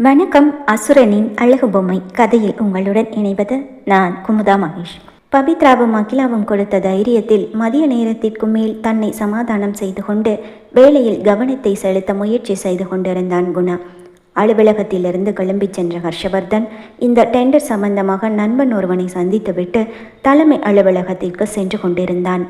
வணக்கம். அசுரனின் அழகு பொம்மை கதையில் உங்களுடன் இணைவது நான் குமுதா மகேஷ். பபித்ராவும் அகிலாவும் கொடுத்த தைரியத்தில் மதிய நேரத்திற்கு மேல் தன்னை சமாதானம் செய்து கொண்டு வேலையில் கவனத்தை செலுத்த முயற்சி செய்து கொண்டிருந்தான் குணா. அலுவலகத்திலிருந்து கிளம்பி சென்ற ஹர்ஷவர்தன் இந்த டெண்டர் சம்பந்தமாக நண்பன் ஒருவனை சந்தித்துவிட்டு தலைமை அலுவலகத்திற்கு சென்று கொண்டிருந்தான்.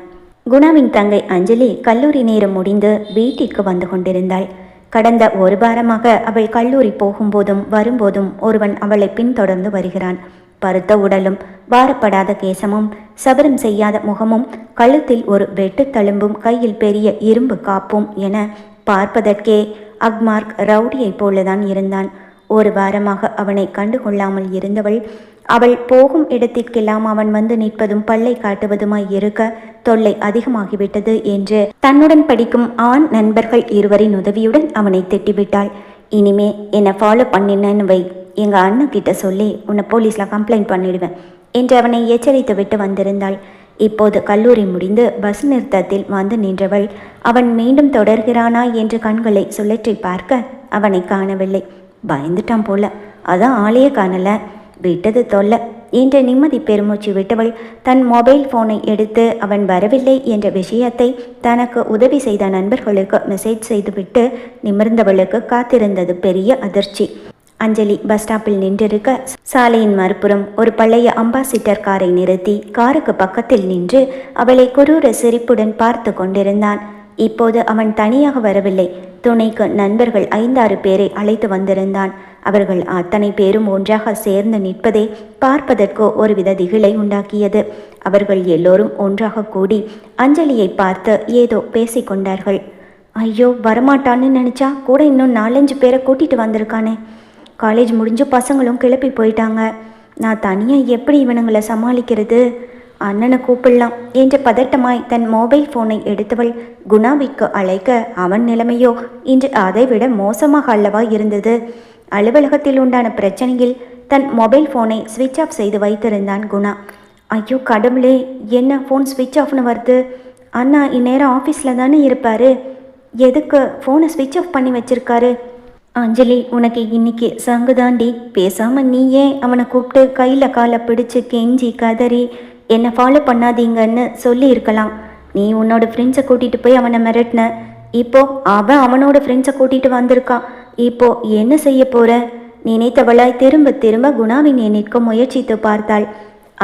குணாவின் தங்கை அஞ்சலி கல்லூரி நேரம் முடிந்து வீட்டிற்கு வந்து கொண்டிருந்தாள். கடந்த ஒரு வாரமாக அவள் கல்லூரி போகும்போதும் வரும்போதும் ஒருவன் அவளை பின்தொடர்ந்து வருகிறான். பருத்த உடலும் வாரப்படாத கேசமும் சபரம் செய்யாத முகமும் கழுத்தில் ஒரு வெட்டு தழும்பும் கையில் பெரிய இரும்பு காப்பும் என பார்ப்பதற்கே அக்மார்க் ரவுடியைப் போலதான் இருந்தான். ஒரு வாரமாக அவனை கண்டுகொள்ளாமல் இருந்தவள் அவள் போகும் இடத்திற்கெல்லாம் அவன் வந்து நிற்பதும் பல்லை காட்டுவதுமாய் இருக்க தொல்லை அதிகமாகிவிட்டது என்று தன்னுடன் படிக்கும் ஆண் நண்பர்கள் இருவரின் உதவியுடன் அவனை திட்டிவிட்டாள். இனிமே என்னை ஃபாலோ பண்ணினேன்னு வை, எங்கள் அண்ணன் கிட்ட சொல்லி உன்னை போலீஸில் கம்ப்ளைண்ட் பண்ணிடுவேன் என்று அவனை எச்சரித்து விட்டு வந்திருந்தாள். இப்போது கல்லூரி முடிந்து பஸ் நிறுத்தத்தில் வந்து நின்றவள் அவன் மீண்டும் தொடர்கிறானா என்று கண்களை சுழற்றி பார்க்க அவனை காணவில்லை. பயந்துட்டான் போல, அதான் ஆளையே காணல, விட்டது தொல்லை என்று நிம்மதி பெருமூச்சு விட்டவள் தன் மொபைல் போனை எடுத்து அவன் வரவில்லை என்ற விஷயத்தை தனக்கு உதவி செய்த நண்பர்களுக்கு மெசேஜ் செய்துவிட்டு நிமிர்ந்தவளுக்கு காத்திருந்தது பெரிய அதிர்ச்சி. அஞ்சலி பஸ் ஸ்டாப்பில் நின்றிருக்க சாலையின் மறுபுறம் ஒரு பழைய அம்பாசிடர் காரை நிறுத்தி காருக்கு பக்கத்தில் நின்று அவளை குரூர சிரிப்புடன் பார்த்து கொண்டிருந்தான். இப்போது அவன் தனியாக வரவில்லை, துணைக்கு நண்பர்கள் 5-6 பேரை அழைத்து வந்திருந்தான். அவர்கள் அத்தனை பேரும் ஒன்றாக சேர்ந்து நிற்பதே பார்ப்பதற்கோ ஒருவித திகிலை உண்டாக்கியது. அவர்கள் எல்லோரும் ஒன்றாக கூடி அஞ்சலியை பார்த்து ஏதோ பேசிக்கொண்டார்கள். ஐயோ, வரமாட்டான்னு நினச்சா கூட இன்னும் 4-5 பேரை கூட்டிட்டு வந்திருக்கானே. காலேஜ் முடிஞ்சு பசங்களும் கிளப்பி போயிட்டாங்க. நான் தனியாக எப்படி இவனுங்களை சமாளிக்கிறது? அண்ணனை கூப்பிடலாம் என்ற பதட்டமாய் தன் மொபைல் போனை எடுத்தவள் குணாவிற்கு அழைக்க அவன் நிலைமையோ இன்று அதைவிட மோசமாக அல்லவா இருந்தது. அலுவலகத்தில் உண்டான பிரச்சனையில் தன் மொபைல் ஃபோனை ஸ்விட்ச் ஆஃப் செய்து வைத்திருந்தான் குணா. ஐயோ கடவுளே, என்ன ஃபோன் ஸ்விட்ச் ஆஃப்னு வருது? அண்ணா இந்நேரம் ஆஃபீஸில் தானே இருப்பார், எதுக்கு ஃபோனை ஸ்விட்ச் ஆஃப் பண்ணி வச்சிருக்காரு? அஞ்சலி, உனக்கு இன்னைக்கு சங்குதாண்டி, பேசாமல் நீ ஏன் அவனை கூப்பிட்டு கையில் காலை பிடிச்சு கெஞ்சி கதறி என்னை ஃபாலோ பண்ணாதீங்கன்னு சொல்லி இருக்கலாம். நீ உன்னோட ஃப்ரெண்ட்ஸை கூட்டிகிட்டு போய் அவனை மிரட்டின, இப்போ அவன் அவனோட ஃப்ரெண்ட்ஸை கூட்டிகிட்டு வந்திருக்கான். இப்போ என்ன செய்ய போற? நினைத்தவளாய் திரும்ப திரும்ப குணாவின் எண்ணிற்கு முயற்சித்து பார்த்தாள்.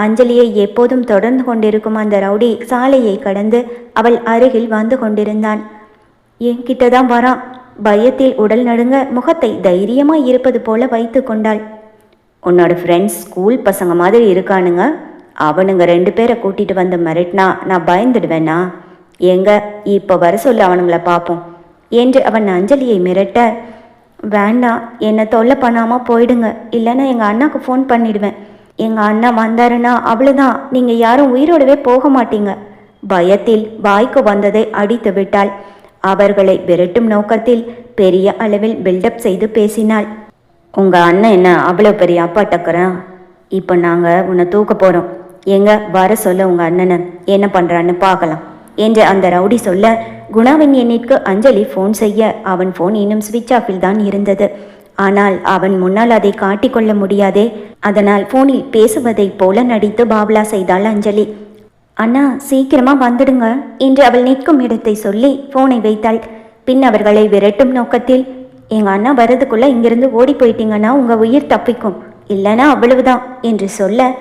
அஞ்சலியை எப்போதும் தொடர்ந்து கொண்டிருக்கும் அந்த ரவுடி சாலையை கடந்து அவள் அருகில் வந்து கொண்டிருந்தான். என்கிட்டதான் வரான். பயத்தில் உடல் நடுங்க முகத்தை தைரியமாய் இருப்பது போல வைத்து கொண்டாள். உன்னோட ஃப்ரெண்ட்ஸ் ஸ்கூல் பசங்க மாதிரி இருக்கானுங்க, அவனுங்க 2 பேரை கூட்டிகிட்டு வந்து மிரட்டினா நான் பயந்துடுவேனா? எங்க இப்போ வர சொல்ல அவனுங்களை பார்ப்போம் என்று அவன் அஞ்சலியை மிரட்ட, வேண்டாம், என்னை தொல்லை பண்ணாமல் போயிடுங்க, இல்லைன்னா எங்கள் அண்ணாக்கு ஃபோன் பண்ணிடுவேன். எங்கள் அண்ணா வந்தாருன்னா அவ்வளோதான், நீங்கள் யாரும் உயிரோடவே போக மாட்டீங்க. பயத்தில் வாய்க்கு வந்ததை அடித்து விட்டாள். அவர்களை விரட்டும் நோக்கத்தில் பெரிய அளவில் பில்டப் செய்து பேசினாள். உங்கள் அண்ணன் என்ன அவ்வளோ பெரிய அப்பா டக்குறான்? இப்போ நாங்கள் உன்னை தூக்க போகிறோம், எங்க வர சொல்ல உங்கள் அண்ணனை, என்ன பண்ணுறான்னு பார்க்கலாம் என்று அந்த ரவுடி சொல்ல குணாவின் எண்ணிற்கு அஞ்சலி ஃபோன் செய்ய அவன் ஃபோன் இன்னும் ஸ்விட்ச் ஆஃபில் தான் இருந்தது. ஆனால் அவன் முன்னால் அதை காட்டிக்கொள்ள முடியாதே. அதனால் ஃபோனில் பேசுவதைப் போல நடித்து பாவலா செய்தாள் அஞ்சலி. அண்ணா சீக்கிரமாக வந்துடுங்க என்று அவள் நிற்கும் இடத்தை சொல்லி ஃபோனை வைத்தாள். பின் அவர்களை விரட்டும் நோக்கத்தில், எங்கள் அண்ணா வரதுக்குள்ளே இங்கிருந்து ஓடி போயிட்டீங்கன்னா உங்கள் உயிர் தப்பிக்கும், இல்லைனா அவ்வளவுதான் என்று சொல்ல,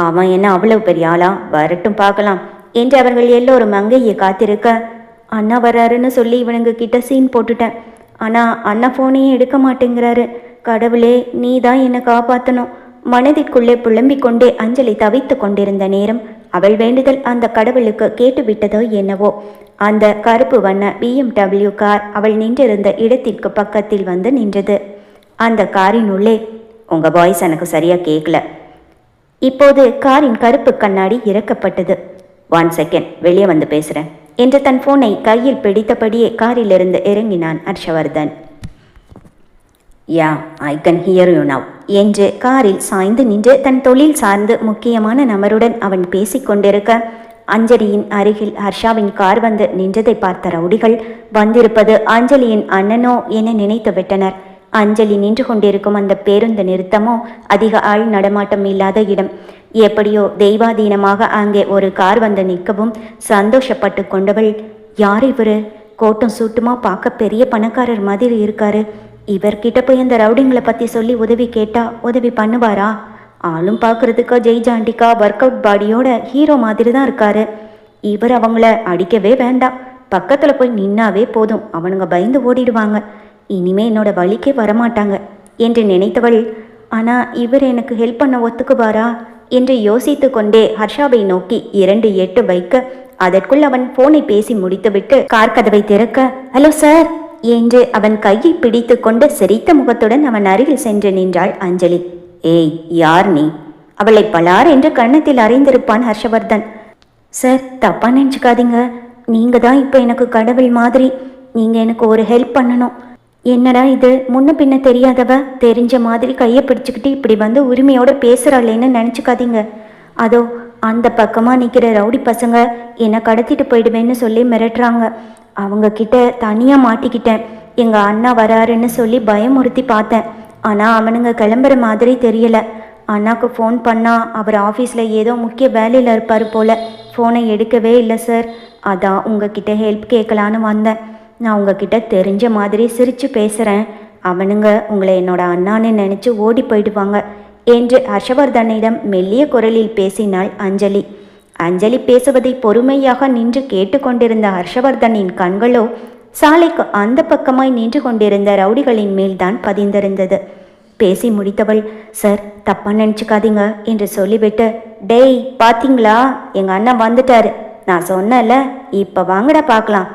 அவன் என்ன அவ்வளவு பெரிய ஆளா, வரட்டும் பார்க்கலாம் என்று அவர்கள் எல்லோரும் அங்கேயே காத்திருக்க, அண்ணா வர்றாருன்னு சொல்லி இவனுங்க கிட்ட சீன் போட்டுட்டேன். ஆனால் அண்ணா ஃபோனையே எடுக்க மாட்டேங்கிறாரு. கடவுளே, நீ தான் என்னை காப்பாற்றணும். மனதிற்குள்ளே புலம்பிக் கொண்டே அஞ்சலி தவித்து கொண்டிருந்த நேரம் அவள் வேண்டுதல் அந்த கடவுளுக்கு கேட்டுவிட்டதோ என்னவோ. அந்த கருப்பு வண்ண BMW கார் அவள் நின்றிருந்த இடத்திற்கு பக்கத்தில் வந்து நின்றது. அந்த காரின் உள்ளே, உங்கள் வாய்ஸ் எனக்கு சரியாக கேட்கல. இப்போது காரின் கருப்பு கண்ணாடி இறக்கப்பட்டது. 1 செகண்ட், வெளியே வந்து பேசுகிறேன் என்று தன் ஃபோனை கையில் பிடித்தபடியே காரிலிருந்து இறங்கினான் Harshavardhan. Yeah, I can hear you now என்று காரில் சாய்ந்து நின்று தன் தொழில் சார்ந்து முக்கியமான நபருடன் அவன் பேசிக்கொண்டிருக்க அஞ்சலியின் அருகில் ஹர்ஷாவின் கார் வந்து நின்றதை பார்த்த ரவுடிகள் வந்திருப்பது அஞ்சலியின் அண்ணனோ என நினைத்து விட்டனர். அஞ்சலி நின்று கொண்டிருக்கும் அந்த பேருந்து நிறுத்தமோ அதிக ஆள் நடமாட்டம் இல்லாத இடம். எப்படியோ தெய்வாதீனமாக அங்கே ஒரு கார் வந்து நிற்கவும் சந்தோஷப்பட்டு கொண்டவள், யார் இவரு? கோட்டம் சூட்டுமா பார்க்க பெரிய பணக்காரர் மாதிரி இருக்காரு. இவர்கிட்ட போய் அந்த ரவுடிங்களை பற்றி சொல்லி உதவி கேட்டா உதவி பண்ணுவாரா? ஆளும் பார்க்கறதுக்கா ஜெய்ஜாண்டிக்கா ஒர்க் அவுட் பாடியோட ஹீரோ மாதிரி தான் இருக்காரு. இவர் அவங்கள அடிக்கவே வேண்டாம், பக்கத்தில் போய் நின்னாவே போதும், அவனுங்க பயந்து ஓடிடுவாங்க. இனிமே என்னோட வழிக்கே வரமாட்டாங்க என்று நினைத்தவள், ஆனால் இவர் எனக்கு ஹெல்ப் பண்ண ஒத்துக்குவாரா என்று யோசித்து கொண்டே ஹர்ஷாவை நோக்கி 2 எட்டு வைக்க, அதற்குள் அவன் போனை பேசி முடித்துவிட்டு கார் கதவை திறக்க, ஹலோ சார் என்று அவன் கையை பிடித்து கொண்டு சிரித்த முகத்துடன் அவன் அருகில் சென்று நின்றாள் அஞ்சலி. ஏய், யார் நீ? அவளை பலார் என்று கன்னத்தில் அறிந்திருப்பான் ஹர்ஷவர்தன். சார், தப்பா நினச்சிக்காதீங்க, நீங்கள் தான் இப்போ எனக்கு கடவுள் மாதிரி. நீங்கள் எனக்கு ஒரு ஹெல்ப் பண்ணணும். என்னடா இது, முன்ன பின்ன தெரியாதவ தெரிஞ்ச மாதிரி கையை பிடிச்சிக்கிட்டு இப்படி வந்து உரிமையோட பேசுகிறாளேன்னு நினச்சிக்காதீங்க. அதோ அந்த பக்கமாக நிற்கிற ரவுடி பசங்க என்னை கடத்திட்டு போயிடுவேன்னு சொல்லி மிரட்டுறாங்க. அவங்க கிட்ட தனியாக மாட்டிக்கிட்டேன். எங்கள் அண்ணா வராருன்னு சொல்லி பயமுறுத்தி பார்த்தேன். ஆனால் அவனுங்க கிளம்புற மாதிரி தெரியலை. அண்ணாக்கு ஃபோன் பண்ணால் அவர் ஆஃபீஸில் ஏதோ முக்கிய வேலையில் இருப்பார் போல். ஃபோனை எடுக்கவே இல்லை சார். அதான் உங்ககிட்ட ஹெல்ப் கேட்கலான்னு வந்தேன். நான் உங்ககிட்ட தெரிஞ்ச மாதிரி சிரித்து பேசுகிறேன். அவனுங்க உங்களை என்னோட அண்ணான்னு நினச்சி ஓடி போயிடுவாங்க என்று ஹர்ஷவர்தனிடம் மெல்லிய குரலில் பேசினாள் அஞ்சலி. அஞ்சலி பேசுவதை பொறுமையாக நின்று கேட்டுக்கொண்டிருந்த ஹர்ஷவர்தனின் கண்களோ சாலைக்கு அந்த பக்கமாய் நின்று கொண்டிருந்த ரவுடிகளின் மேல்தான் பதிந்திருந்தது. பேசி முடித்தவள், சார் தப்பா நினச்சிக்காதீங்க என்று சொல்லிவிட்டு, டேய் பார்த்தீங்களா, எங்கள் அண்ணன் வந்துட்டாரு. நான் சொன்னல, இப்போ வாங்கடா பார்க்கலாம்.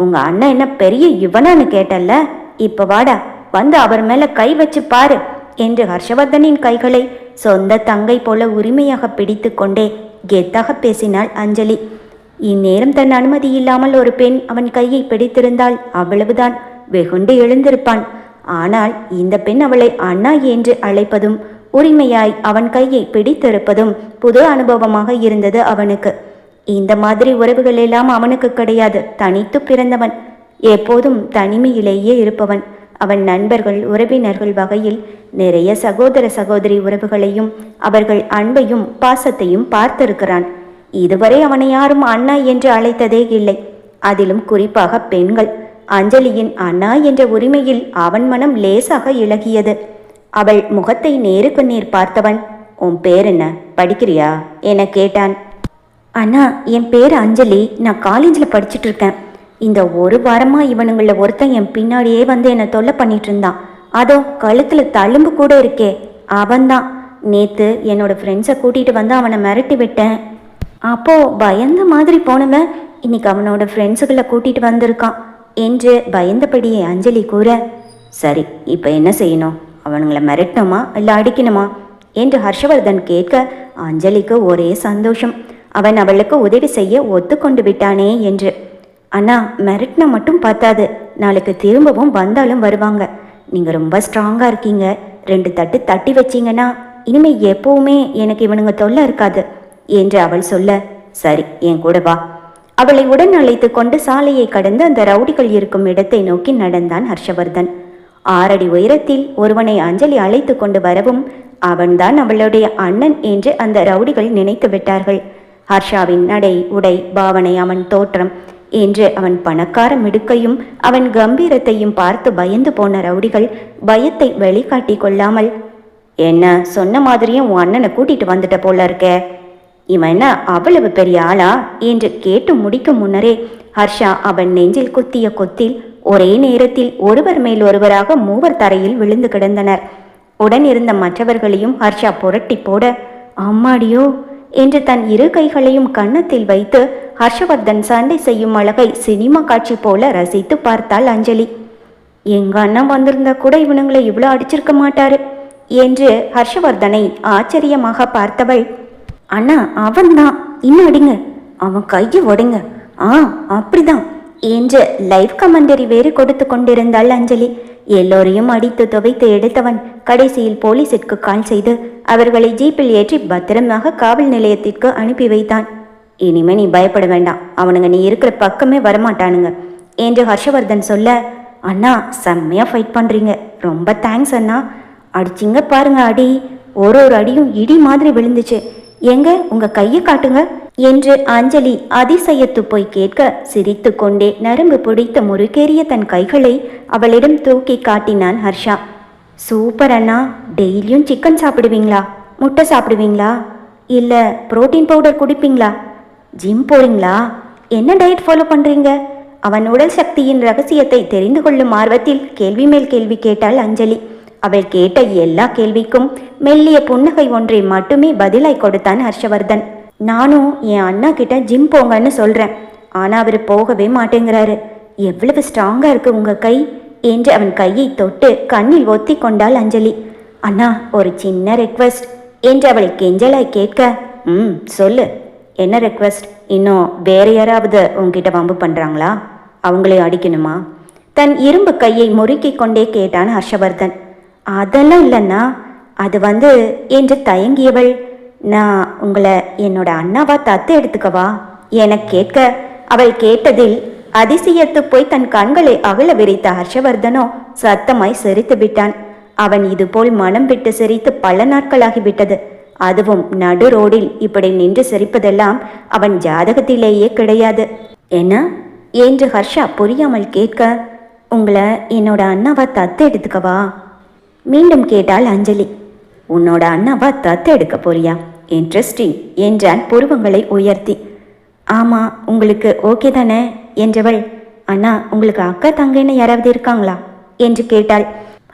உங்கள் அண்ணன் என்ன பெரிய யுவனான்னு கேட்டல்ல, இப்போ வாடா, வந்து அவர் மேலே கை வச்சு பாரு என்று ஹர்ஷவர்தனின் கைகளை சொந்த தங்கை போல உரிமையாக பிடித்து கொண்டே கெத்தாக பேசினாள் அஞ்சலி. இந்நேரம் தன் அனுமதி இல்லாமல் ஒரு பெண் அவன் கையை பிடித்திருந்தால் அவ்வளவுதான், வெகுண்டு எழுந்திருப்பான். ஆனால் இந்த பெண் அவளை அண்ணா என்று அழைப்பதும் உரிமையாய் அவன் கையை பிடித்திருப்பதும் புது அனுபவமாக இருந்தது அவனுக்கு. இந்த மாதிரி உறவுகள் எல்லாம் அவனுக்கு கிடையாது. தனித்து பிறந்தவன், எப்போதும் தனிமையிலேயே இருப்பவன். அவன் நண்பர்கள் உறவினர்கள் வகையில் நிறைய சகோதர சகோதரி உறவுகளையும் அவர்கள் அன்பையும் பாசத்தையும் பார்த்திருக்கிறான். இதுவரை அவனை யாரும் அண்ணா என்று அழைத்ததே இல்லை, அதிலும் குறிப்பாக பெண்கள். அஞ்சலியின் அண்ணா என்ற உரிமையில் அவன் மனம் லேசாக இளகியது. அவள் முகத்தை நேருக்கு நேர் பார்த்தவன், உன் பேர் என்ன, படிக்கிறியா என கேட்டான். அண்ணா, என் பேர் அஞ்சலி, நான் காலேஜில் படிச்சுட்டு இருக்கேன். இந்த ஒரு வாரமாக இவனுங்களில் ஒருத்தன் என் பின்னாடியே வந்து என்னை தொல்லை பண்ணிட்டு இருந்தான். அதோ கழுத்தில் தழும்பு கூட இருக்கே, அவன்தான். நேற்று என்னோட ஃப்ரெண்ட்ஸை கூட்டிகிட்டு வந்து அவனை மிரட்டி விட்டேன். அப்போது பயந்த மாதிரி போனவன் இன்னைக்கு அவனோட ஃப்ரெண்ட்ஸுகளை கூட்டிகிட்டு வந்திருக்கான் என்று பயந்தபடியே அஞ்சலி கூற, சரி இப்போ என்ன செய்யணும், அவனுங்களை மிரட்டணுமா இல்லை அடிக்கணுமா என்று ஹர்ஷவர்தன் கேட்க அஞ்சலிக்கு ஒரே சந்தோஷம். அவன் அவளுக்கு உதவி செய்ய ஒத்துக்கொண்டு விட்டானே என்று. அண்ணா, மிரட்டினா மட்டும் பார்த்தாது, நாளைக்கு திரும்பவும் வந்தாலும் வருவாங்க. நீங்கள் ரொம்ப ஸ்ட்ராங்காக இருக்கீங்க. 2 தட்டு தட்டி வச்சிங்கன்னா இனிமேல் எப்பவுமே எனக்கு இவனுங்க தொல்லை இருக்காது என்று அவள் சொல்ல, சரி என் கூட வா. அவளை உடன் அழைத்து கொண்டு சாலையை கடந்து அந்த ரவுடிகள் இருக்கும் இடத்தை நோக்கி நடந்தான் ஹர்ஷவர்தன். 6 அடி உயரத்தில் ஒருவனை அஞ்சலி அழைத்து கொண்டு வரவும் அவன்தான் அவளுடைய அண்ணன் என்று அந்த ரவுடிகள் நினைத்து விட்டார்கள். ஹர்ஷாவின் நடை, உடை, பாவனை, அவன் தோற்றம் என்று அவன் பணக்கார மிடுக்கையும் அவன் கம்பீரத்தையும் பார்த்து பயந்து போன ரவுடிகள் பயத்தை வெளிக்காட்டி கொள்ளாமல், என்ன சொன்ன மாதிரியும் உன் அண்ணனை கூட்டிட்டு வந்துட்ட போல இருக்க, இவன் என்ன அவ்வளவு பெரிய ஆளா என்று கேட்டு முடிக்கும் முன்னரே ஹர்ஷா அவன் நெஞ்சில் குத்திய கொத்தில் ஒரே நேரத்தில் ஒருவர் மேல் ஒருவராக 3 தரையில் விழுந்து கிடந்தனர். உடன் இருந்த மற்றவர்களையும் ஹர்ஷா புரட்டி போட, அம்மாடியோ என்று தன் 2 கைகளையும் கன்னத்தில் வைத்து ஹர்ஷவர்தன் சண்டை செய்யும் அழகை சினிமா காட்சி போல ரசித்து பார்த்தாள் அஞ்சலி. எங்க அண்ணன் வந்திருந்தா கூட இவனுங்களை இவ்வளோ அடிச்சிருக்க மாட்டாரு என்று ஹர்ஷவர்தனை ஆச்சரியமாக பார்த்தவள், அண்ணா அவன்தான், இன்னும் அடிங்க, அவன் கையை உடைங்க, அப்படிதான் என்று லைவ் கமெண்டரி வேறு கொடுத்து கொண்டிருந்தாள் அஞ்சலி. எல்லோரையும் அடித்து துவைத்து எடுத்தவன் கடைசியில் போலீஸிற்கு கால் செய்து அவர்களை ஜீப்பில் ஏற்றி பத்திரமாக காவல் நிலையத்திற்கு அனுப்பி வைத்தான். இனிமே நீ பயப்பட வேண்டாம், அவனுங்க நீ இருக்கிற பக்கமே வரமாட்டானுங்க என்று ஹர்ஷவர்தன் சொல்ல, அண்ணா செம்மையாக ஃபைட் பண்ணுறீங்க, ரொம்ப தேங்க்ஸ் அண்ணா. அடிச்சிங்க பாருங்க அடி, ஒரு ஒரு அடியும் இடி மாதிரி விழுந்துச்சு. எங்க உங்கள் கையை காட்டுங்க என்று அஞ்சலி அதிசயத்து போய் கேட்க, சிரித்து கொண்டே நரம்பு பிடித்த முறுக்கேறிய தன் கைகளை அவளிடம் தூக்கி காட்டினான் ஹர்ஷா. சூப்பர் அண்ணா, டெய்லியும் சிக்கன் சாப்பிடுவீங்களா, முட்டை சாப்பிடுவீங்களா, இல்லை புரோட்டீன் பவுடர் குடிப்பீங்களா, ஜிம் போறீங்களா, என்ன டயட் ஃபாலோ பண்ணுறீங்க? அவன் உடல் சக்தியின் ரகசியத்தை தெரிந்து கொள்ளும் ஆர்வத்தில் கேள்வி மேல் கேள்வி கேட்டாள் அஞ்சலி. அவள் கேட்ட எல்லா கேள்விக்கும் மெல்லிய புன்னகை ஒன்றை மட்டுமே பதிலாய் கொடுத்தான் ஹர்ஷவர்தன். நானும் என் அண்ணா கிட்ட ஜிம் போங்கன்னு சொல்கிறேன், ஆனால் அவர் போகவே மாட்டேங்கிறாரு. எவ்வளவு ஸ்ட்ராங்காக இருக்கு உங்கள் கை என்று அவன் கையை தொட்டு கண்ணில் ஒத்தி கொண்டாள் அஞ்சலி. அண்ணா ஒரு சின்ன ரெக்வெஸ்ட் என்று அவள் கெஞ்சலாய் கேட்க, சொல்லு, என்ன ரெக்வெஸ்ட்? இன்னும் வேற யாராவது உங்ககிட்ட வம்பு பண்ணுறாங்களா? அவங்களே அடிக்கணுமா? தன் இரும்பு கையை முறுக்கி கொண்டே கேட்டான் ஹர்ஷவர்தன். அதெல்லாம் இல்லைண்ணா, அது என்று தயங்கியவள், நான் உங்களை என்னோட அண்ணாவா தத்து எடுத்துக்கவா என கேட்க, அவள் கேட்டதில் அதிசயத்து போய் தன் கண்களை அகல விரித்த ஹர்ஷவர்தனோ சத்தமாய் சிரித்து விட்டான். அவன் இதுபோல் மனம் விட்டு சிரித்து பல நாட்களாகிவிட்டது. அதுவும் நடு ரோடில் இப்படி நின்று சிரிப்பதெல்லாம் அவன் ஜாதகத்திலேயே கிடையாது. என்ன என்று ஹர்ஷா புரியாமல் கேட்க, உங்களை என்னோட அண்ணாவா தத்து எடுத்துக்கவா மீண்டும் கேட்டாள் அஞ்சலி. உன்னோட அண்ணாவா தத்து எடுக்க போறியா? இன்ட்ரெஸ்டிங் என்றான் புருவங்களை உயர்த்தி. ஆமாம், உங்களுக்கு ஓகே தானே என்றவள், அண்ணா உங்களுக்கு அக்கா தங்கைன்னு யாராவது இருக்காங்களா என்று கேட்டாள்.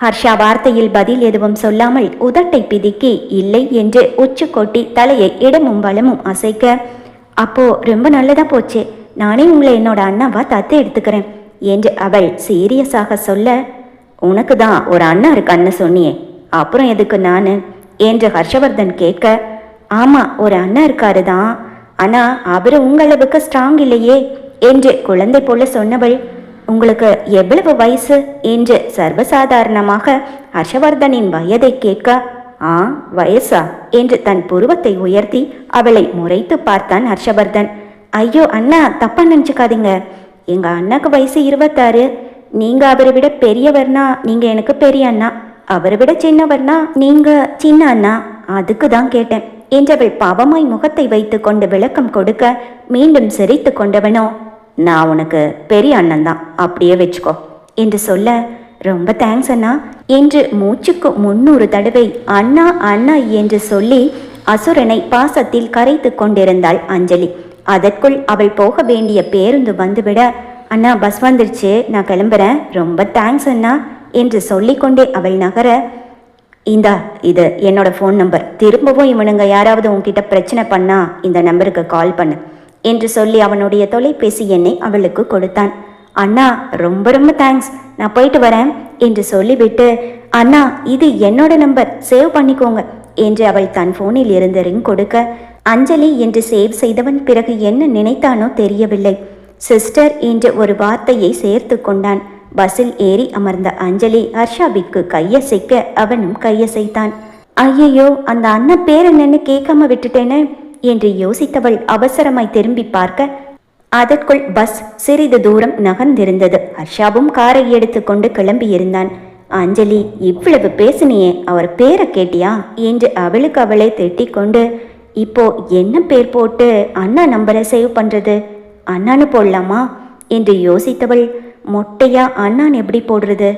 ஹர்ஷா வார்த்தையில் பதில் எதுவும் சொல்லாமல் உதட்டை பிதுக்கி இல்லை என்று உச்சு கொட்டி தலையை இடமும் வலமும் அசைக்க, அப்போ ரொம்ப நல்லதா போச்சு, நானே உங்களை என்னோட அண்ணாவா தத்து எடுத்துக்கிறேன் என்று அவள் சீரியஸாக சொல்ல, உனக்கு தான் ஒரு அண்ணா இருக்கான்னு சொன்னியே, அப்புறம் எதுக்கு நான் என்று ஹர்ஷவர்தன் கேட்க, ஆமாம் ஒரு அண்ணா இருக்காரு தான், ஆனால் அவர் உங்களவுக்கு ஸ்ட்ராங் இல்லையே என்று குழந்தை போல சொன்னவள், உங்களுக்கு எவ்வளவு வயசு என்று சர்வசாதாரணமாக ஹர்ஷவர்தனின் வயதை கேட்க, வயசா என்று தன் புருவத்தை உயர்த்தி அவளை முறைத்து பார்த்தான் ஹர்ஷவர்தன். ஐயோ அண்ணா, தப்பா நினச்சிக்காதீங்க, எங்கள் அண்ணாக்கு வயசு 26, நீங்கள் அவரை விட பெரியவர்னா நீங்கள் எனக்கு பெரிய அண்ணா, அவரை விட சின்னவர்னா நீங்கள் சின்ன அண்ணா, அதுக்கு தான் கேட்டேன் என்றவள் பாவமாய் முகத்தை வைத்து கொண்டு விளக்கம் கொடுக்க, மீண்டும் சிரித்து கொண்டவனோ, நான் உனக்கு பெரிய அண்ணன் தான், அப்படியே வச்சுக்கோ என்று சொல்ல, ரொம்ப தேங்க்ஸ் அண்ணா என்று மூச்சுக்கு 300 தடவை அண்ணா அண்ணா என்று சொல்லி அசுரனை பாசத்தில் கரைத்து கொண்டிருந்தாள் அஞ்சலி. அதற்குள் அவள் போக வேண்டிய பேருந்து வந்துவிட, அண்ணா பஸ் வந்துடுச்சு, நான் கிளம்புறேன், ரொம்ப தேங்க்ஸ் அண்ணா என்று சொல்லிக்கொண்டே அவள் நகர, இந்தா இது என்னோட ஃபோன் நம்பர், திரும்பவும் இவனுங்க யாராவது உன்கிட்ட பிரச்சனை பண்ணா இந்த நம்பருக்கு கால் பண்ணு என்று சொல்லி அவனுடைய தொலைபேசி எண்ணை அவளுக்கு கொடுத்தான். அண்ணா ரொம்ப ரொம்ப தேங்க்ஸ், நான் போயிட்டு வரேன் என்று சொல்லிவிட்டு, அண்ணா இது என்னோட நம்பர், சேவ் பண்ணிக்கோங்க என்று அவள் தன் ஃபோனில் இருந்து ரிங் கொடுக்க, அஞ்சலி என்று சேவ் செய்தவன் பிறகு என்ன நினைத்தானோ தெரியவில்லை. சிஸ்டர் என்று ஒரு வார்த்தையை சேர்த்து கொண்டான். பஸ்ஸில் ஏறி அமர்ந்த அஞ்சலி ஹர்ஷாவிற்கு கையசைக்க அவனும் கையசைத்தான். ஐயையோ, அந்த அண்ணன் பேர் என்னன்னு கேட்காம விட்டுட்டேனே என்று யோசித்தவள் அவசரமாய் திரும்பி பார்க்க, அதற்குள் பஸ் சிறிது தூரம் நகர்ந்திருந்தது. ஹர்ஷாவும் காரை எடுத்து கொண்டு கிளம்பியிருந்தான். அஞ்சலி, இவ்வளவு பேசினியே, அவர் பேரை கேட்டியா என்று அவளுக்கு அவளை திட்டிக்கொண்டு, இப்போ என்ன பேர் போட்டு அண்ணா நம்பரை சேவ் பண்றது, அண்ணான்னு போடலாமா என்று யோசித்தவள், மொட்டையா அண்ணான் எப்படி போடுறது,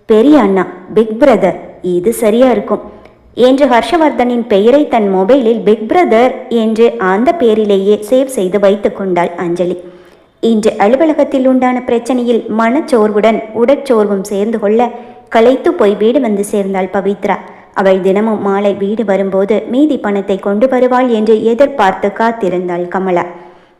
பெரிய அண்ணா, பிக் பிரதர், இது சரியா இருக்கும் என்று ஹர்ஷவர்தனின் பெயரை தன் மொபைலில் பிக் பிரதர் என்று அந்த பேரிலேயே சேவ் செய்து வைத்து கொண்டாள் அஞ்சலி. இன்று அலுவலகத்தில் உண்டான பிரச்சனையில் மனச்சோர்வுடன் உடற்சோர்வும் சேர்ந்து கொள்ள களைத்து போய் வீடு வந்து சேர்ந்தாள் பவித்ரா. அவள் தினமும் மாலை வீடு வரும்போது மீதி பணத்தை கொண்டு வருவாள் என்று எதிர்பார்த்து காத்திருந்தாள் கமலா.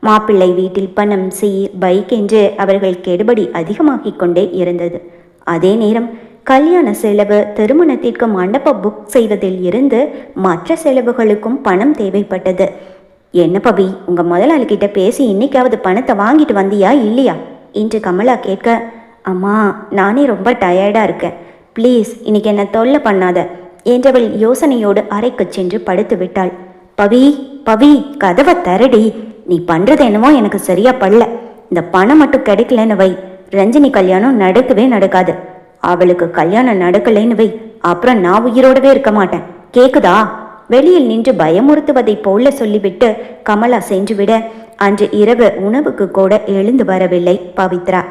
மாப்பிள்ளை வீட்டில் பணம், சீர், பைக் என்று அவர்கள் கெடுபடி அதிகமாகிக் கொண்டே இருந்தது. அதே நேரம் கல்யாண செலவு, திருமணத்திற்கு மண்டப புக் செய்வதில் இருந்து மற்ற செலவுகளுக்கும் பணம் தேவைப்பட்டது. என்ன பவி, உங்க முதலாளிகிட்ட பேசி இன்னைக்காவது பணத்தை வாங்கிட்டு வந்தியா இல்லையா என்று கமலா கேட்க, அம்மா நானே ரொம்ப டயர்டா இருக்கேன், ப்ளீஸ் இன்னைக்கு என்ன தொல்லை பண்ணாத என்றவள் யோசனையோடு அறைக்கு சென்று படுத்து விட்டாள். பவி பவி, கதவை தரடி, நீ பண்றது என்னவோ எனக்கு சரியா படல, இந்த பணம் மட்டும் கிடைக்கலன்னு வை, ரஞ்சினி கல்யாணம் நடக்கவே நடக்காது. அவளுக்கு கல்யாணம் நடக்கலைன்னு வை, அப்புறம் நான் உயிரோடவே இருக்க மாட்டேன். கேக்குதா? வெளியில் நின்று பயமுறுத்துவதை போல சொல்லிவிட்டு கமலா சென்றுவிட அன்று இரவு உணவுக்கு கூட எழுந்து வரவில்லை பவித்ரா.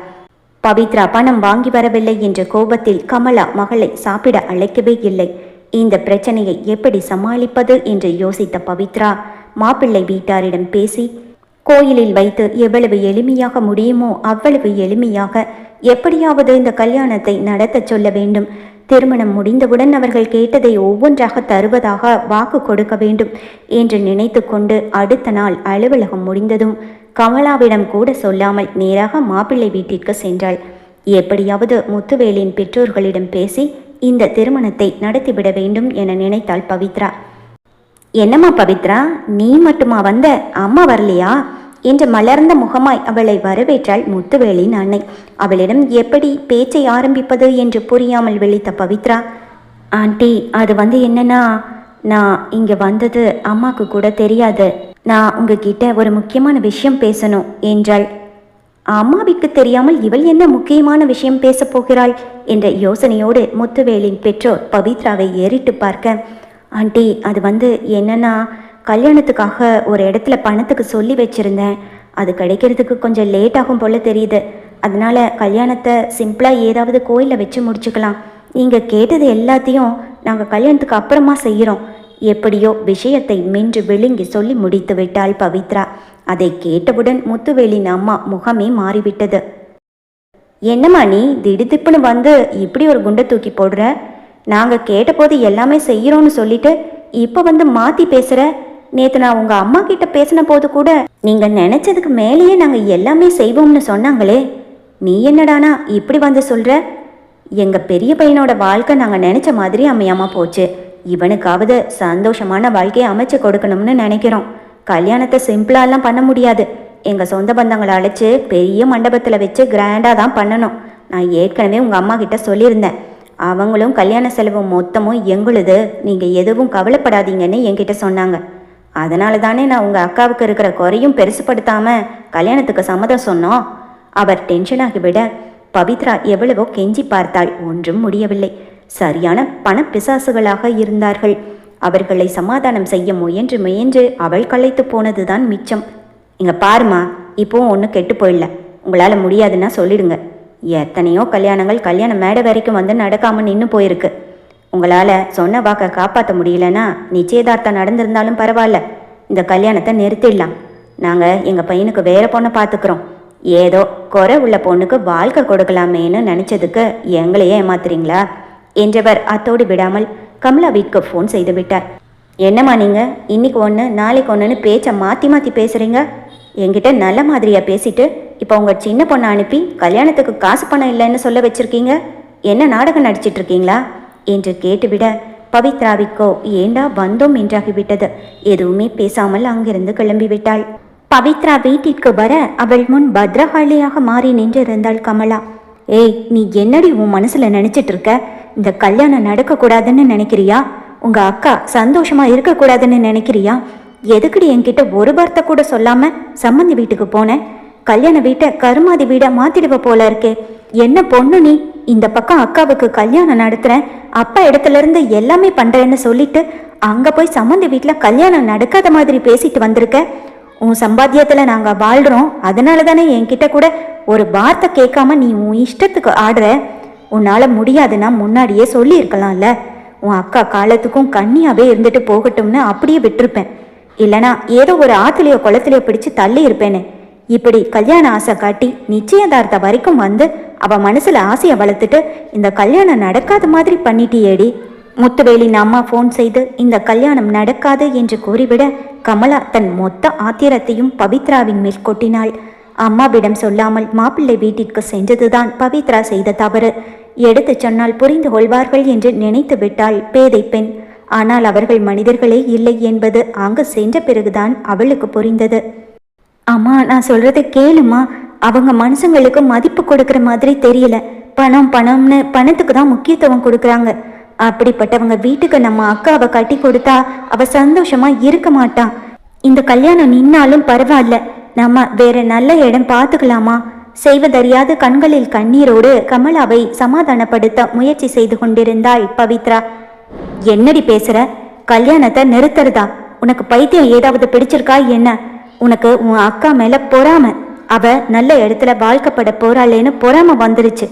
பவித்ரா பணம் வாங்கி வரவில்லை என்ற கோபத்தில் கமலா மகளை சாப்பிட அழைக்கவே இல்லை. இந்த பிரச்சனையை எப்படி சமாளிப்பது என்று யோசித்த பவித்ரா மாப்பிள்ளை வீட்டாரிடம் பேசி கோயிலில் வைத்து எவ்வளவு எளிமையாக முடியுமோ அவ்வளவு எளிமையாக எப்படியாவது இந்த கல்யாணத்தை நடத்த சொல்ல வேண்டும். திருமணம் முடிந்தவுடன் அவர்கள் கேட்டதை ஒவ்வொன்றாக தருவதாக வாக்கு கொடுக்க வேண்டும் என்று நினைத்து கொண்டு அடுத்த நாள் அலுவலகம் முடிந்ததும் கமலாவிடம் கூட சொல்லாமல் நேராக மாப்பிள்ளை வீட்டிற்கு சென்றாள். எப்படியாவது முத்துவேலின் பெற்றோர்களிடம் பேசி இந்த திருமணத்தை நடத்திவிட வேண்டும் என நினைத்தாள் பவித்ரா. என்னம்மா பவித்ரா, நீ மட்டுமா வந்த, அம்மா வரலையா என்று மலர்ந்த முகமாய் அவளை வரவேற்றாள் முத்துவேலின் அன்னை. அவளிடம் எப்படி பேச்சை ஆரம்பிப்பது என்று புரியாமல் விழித்த பவித்ரா, ஆண்டி அது என்னன்னா, நான் இங்கே வந்தது அம்மாவுக்கு கூட தெரியாது. நான் உங்ககிட்ட ஒரு முக்கியமான விஷயம் பேசணும் என்றாள். அம்மாவிற்கு தெரியாமல் இவள் என்ன முக்கியமான விஷயம் பேச போகிறாள் என்ற யோசனையோடு முத்துவேலின் பெற்றோர் பவித்ராவை ஏறிட்டு பார்க்க, ஆண்டி அது என்னன்னா, கல்யாணத்துக்காக ஒரு இடத்துல பணத்துக்கு சொல்லி வச்சுருந்தேன். அது கிடைக்கிறதுக்கு கொஞ்சம் லேட் ஆகும் போல தெரியுது. அதனால் கல்யாணத்தை சிம்பிளாக ஏதாவது கோயிலில் வச்சு முடிச்சுக்கலாம். நீங்கள் கேட்டது எல்லாத்தையும் நாங்கள் கல்யாணத்துக்கு அப்புறமா செய்கிறோம். எப்படியோ விஷயத்தை மென்று விழுங்கி சொல்லி முடித்து விட்டாள் பவித்ரா. அதை கேட்டவுடன் முத்துவேலின் அம்மா முகமே மாறிவிட்டது. என்னம்மா நீ திடுதிப்புன்னு வந்து இப்படி ஒரு குண்டை தூக்கி போடுற? நாங்கள் கேட்டபோது எல்லாமே செய்கிறோன்னு சொல்லிட்டு இப்போ மாற்றி பேசுகிற. நேற்று நான் உங்கள் அம்மா கிட்ட பேசின போது கூட நீங்கள் நினச்சதுக்கு மேலேயே நாங்கள் எல்லாமே செய்வோம்னு சொன்னாங்களே. நீ என்னடானா இப்படி சொல்கிற? எங்கள் பெரிய பையனோட வாழ்க்கை நாங்கள் நினச்ச மாதிரி அமையாமல் போச்சு. இவனுக்காவது சந்தோஷமான வாழ்க்கையை அமைச்சு கொடுக்கணும்னு நினைக்கிறோம். கல்யாணத்தை சிம்பிளாலாம் பண்ண முடியாது. எங்கள் சொந்த பந்தங்களை அழைச்சி பெரிய மண்டபத்தில் வச்சு கிராண்டாக தான் பண்ணணும். நான் ஏற்கனவே உங்கள் அம்மா கிட்ட சொல்லியிருந்தேன். அவங்களும் கல்யாண செலவு மொத்தமும் எங்களுது, நீங்கள் எதுவும் கவலைப்படாதீங்கன்னு என்கிட்ட சொன்னாங்க. அதனால தானே நான் உங்கள் அக்காவுக்கு இருக்கிற குறையும் பெருசுப்படுத்தாமல் கல்யாணத்துக்கு சம்மதம் சொன்னோம். அவர் டென்ஷனாகிவிட பவித்ரா எவ்வளவோ கெஞ்சி பார்த்தாள். ஒன்றும் முடியவில்லை. சரியான பணப்பிசாசுகளாக இருந்தார்கள். அவர்களை சமாதானம் செய்ய முயன்று அவள் களைத்து போனதுதான் மிச்சம். இங்கே பாருமா, இப்போவும் ஒன்றும் கெட்டு போயிடல. உங்களால் முடியாதுன்னா சொல்லிடுங்க. எத்தனையோ கல்யாணங்கள் கல்யாண மேடை வரைக்கும் நடக்காமல் நின்று போயிருக்கு. உங்களால் சொன்ன வாக்கை காப்பாற்ற முடியலன்னா நிச்சயதார்த்தம் நடந்திருந்தாலும் பரவாயில்ல, இந்த கல்யாணத்தை நிறுத்திடலாம். நாங்கள் எங்கள் பையனுக்கு வேறு பொண்ணை பார்த்துக்குறோம். ஏதோ குறை உள்ள பொண்ணுக்கு வாழ்க்கை கொடுக்கலாமேன்னு நினச்சதுக்கு எங்களையே ஏமாத்துறீங்களா என்றவர் அத்தோடு விடாமல் கமலா வீட்டுக்கு ஃபோன் செய்து விட்டார். என்னம்மா நீங்கள் இன்னைக்கு ஒன்று நாளைக்கு ஒன்றுன்னு பேச்சை மாற்றி பேசுகிறீங்க? என்கிட்ட நல்ல மாதிரியாக பேசிட்டு இப்போ உங்கள் சின்ன பொண்ணை அனுப்பி கல்யாணத்துக்கு காசு பணம் இல்லைன்னு சொல்ல வச்சுருக்கீங்க. என்ன நாடகம் நடிச்சிட்டு இருக்கீங்களா என்று கேட்டுவிட பவித்ராவிக்கோ ஏண்டா வந்தோம் என்றாகிவிட்டது. எதுவுமே பேசாமல் அங்கிருந்து கிளம்பிவிட்டாள். பவித்ரா வீட்டிற்கு வர அவள் முன் பத்ரகாளியாக மாறி நின்றிருந்தாள் கமலா. ஏய், நீ என்னடி உன் மனசில் நினச்சிட்டு இருக்க? இந்த கல்யாணம் நடக்கக்கூடாதுன்னு நினைக்கிறியா? உங்கள் அக்கா சந்தோஷமா இருக்கக்கூடாதுன்னு நினைக்கிறியா? எதுக்குடி என்கிட்ட ஒரு வார்த்தை கூட சொல்லாமல் சம்மந்தி வீட்டுக்கு போனேன்? கல்யாண வீட்டை கருமாதி வீடை மாத்திடுவ போல இருக்கே. என்ன பொண்ணு நீ? இந்த பக்கம் அக்காவுக்கு கல்யாணம் நடத்துறேன், அப்பா இடத்துல இருந்து எல்லாமே பண்றேன்னு சொல்லிட்டு அங்க போய் சம்மந்தி வீட்டுல கல்யாணம் நடக்காத மாதிரி பேசிட்டு வந்திருக்க. உன் சம்பாத்தியத்துல நாங்க வாழ்றோம், அதனால தானே என்கிட்ட கூட ஒரு வார்த்தை கேட்காம நீ உன் இஷ்டத்துக்கு ஆடுற. உன்னால முடியாதுன்னா முன்னாடியே சொல்லி இருக்கலாம்ல. உன் அக்கா காலத்துக்கும் கண்ணியாவே இருந்துட்டு போகட்டும்னு அப்படியே விட்டுருப்பேன். இல்லைனா ஏதோ ஒரு ஆத்துலையோ குளத்துலையோ பிடிச்சு தள்ளி இருப்பேன்னு. இப்படி கல்யாண ஆசை காட்டி நிச்சயதார்த்த வரைக்கும் அவ மனசுல ஆசையை வளர்த்துட்டு இந்த கல்யாணம் நடக்காத மாதிரி பண்ணிட்டியேடி. முத்துவேலின் அம்மா ஃபோன் செய்து இந்த கல்யாணம் நடக்காது என்று கூறிவிட கமலா தன் மொத்த ஆத்திரத்தையும் பவித்ராவின் மேல் கொட்டினாள். அம்மாவிடம் சொல்லாமல் மாப்பிள்ளை வீட்டிற்கு சென்றதுதான் பவித்ரா செய்த தவறு. எடுத்து சொன்னால் புரிந்து கொள்வார்கள் என்று நினைத்து விட்டாள் பேதை பெண். ஆனால் அவர்கள் மனிதர்களே இல்லை என்பது அங்கு சென்ற பிறகுதான் அவளுக்கு புரிந்தது. அம்மா, நான் சொல்றதை கேளுமா. அவங்க மனுஷங்களுக்கு மதிப்பு கொடுக்குற மாதிரி தெரியல. பணம்னு பணத்துக்கு தான் முக்கியத்துவம் கொடுக்குறாங்க. அப்படிப்பட்டவங்க வீட்டுக்கு நம்ம அக்காவை கட்டி கொடுத்தா அவ சந்தோஷமா இருக்க மாட்டான். இந்த கல்யாணம் நின்னாலும் பரவாயில்ல, நம்ம வேற நல்ல இடம் பார்த்துக்கலாமா? செய்வதறியாது கண்களில் கண்ணீரோடு கமலாவை சமாதானப்படுத்த முயற்சி செய்து கொண்டிருந்தாள் பவித்ரா. என்னடி பேசுற? கல்யாணத்தை நிறுத்துறதா? உனக்கு பைத்தியம் ஏதாவது பிடிச்சிருக்கா என்ன? உனக்கு உன் அக்கா மேல பொறாம. அவ நல்ல இடத்துல வாழ்க்கப்பட போறாளேன்னு பொறாம வந்துருச்சு.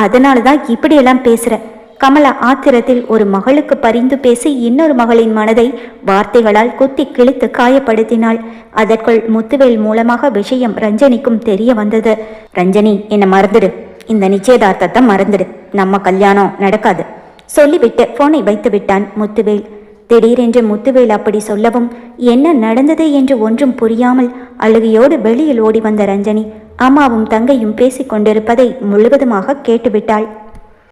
அதனாலதான் இப்படியெல்லாம் பேசுற. கமலா ஆத்திரத்தில் ஒரு மகளுக்கு பரிந்து பேசி இன்னொரு மகளின் மனதை வார்த்தைகளால் குத்தி கிழித்து காயப்படுத்தினாள். அதற்குள் முத்துவேல் மூலமாக விஷயம் ரஞ்சனிக்கும் தெரிய வந்தது. ரஞ்சனி, என்னை மறந்துடு. இந்த நிச்சயதார்த்தத்தை மறந்துடு. நம்ம கல்யாணம் நடக்காது சொல்லிவிட்டு போனை வைத்து விட்டான் முத்துவேல். திடீரென்று முத்துவேல் அப்படி சொல்லவும் என்ன நடந்தது என்று ஒன்றும் புரியாமல் அழுகையோடு வெளியில் ஓடி வந்த ரஞ்சனி அம்மாவும் தங்கையும் பேசிக்கொண்டிருப்பதை முழுவதுமாக கேட்டுவிட்டாள்.